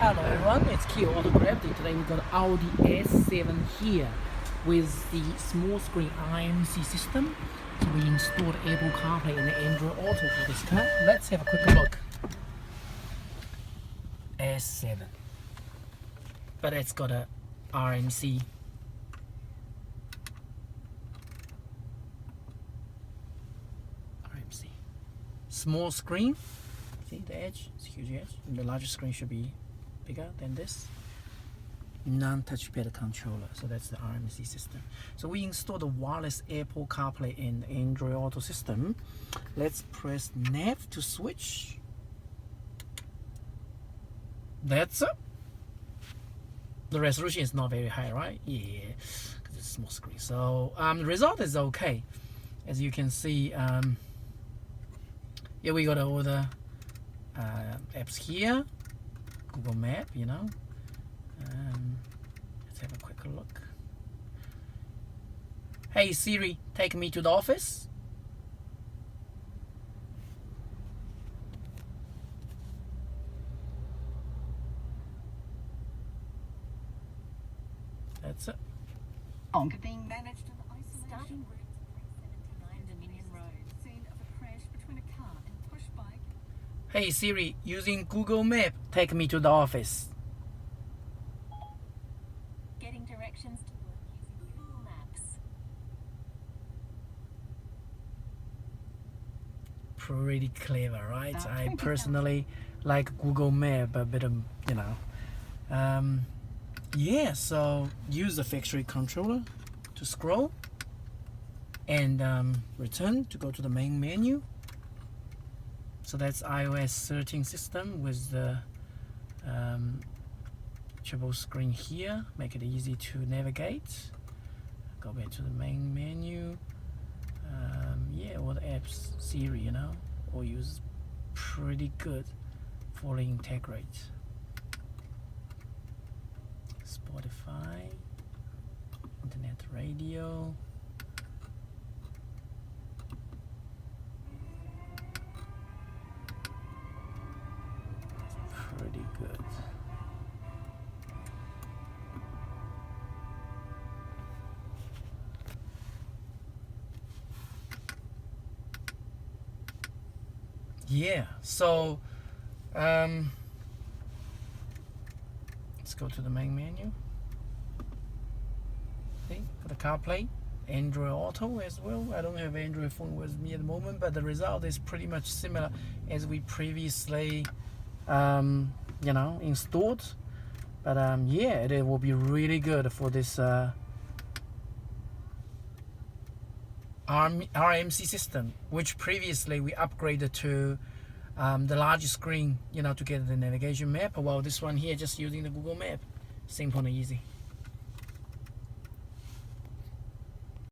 Hello everyone, it's Kia Auto Gravity. Today we've got Audi S7 here with the small screen RMC system. So we installed Apple CarPlay and Android Auto for this car. Let's have a quick look. S7, but it's got a RMC. Small screen. See the edge? It's a huge edge. And the larger screen should be bigger than this. Non-touchpad controller. So that's the RMC system. So we installed the wireless Apple CarPlay and Android Auto system. Let's press nav to switch. That's it. The resolution is not very high, right? Yeah, because it's a small screen. So the result is okay. As you can see, yeah, we got all the apps here, Google Map, you know. Let's have a quick look. Hey Siri, take me to the office. That's it. Being managed in isolation route 379 Dominion Road. Scene of a crash between a car and push bike. Hey Siri, using Google Map, take me to the office. Getting directions to work using Google Maps. Pretty clever, right? I personally like Google Map a bit of, you know. Yeah, so use the factory controller to scroll and return to go to the main menu. So that's iOS 13 system with the triple screen here. Make it easy to navigate. Go back to the main menu. Yeah, all the apps, Siri, you know, all use pretty good, fully integrate. Spotify, internet radio. Pretty good. Yeah, so let's go to the main menu. See, for the CarPlay, Android Auto as well. I don't have Android phone with me at the moment, but the result is pretty much similar as we previously you know, installed. But yeah, it will be really good for this RMC system, which previously we upgraded to the larger screen, you know, to get the navigation map, while this one here just using the Google Map. Simple and easy.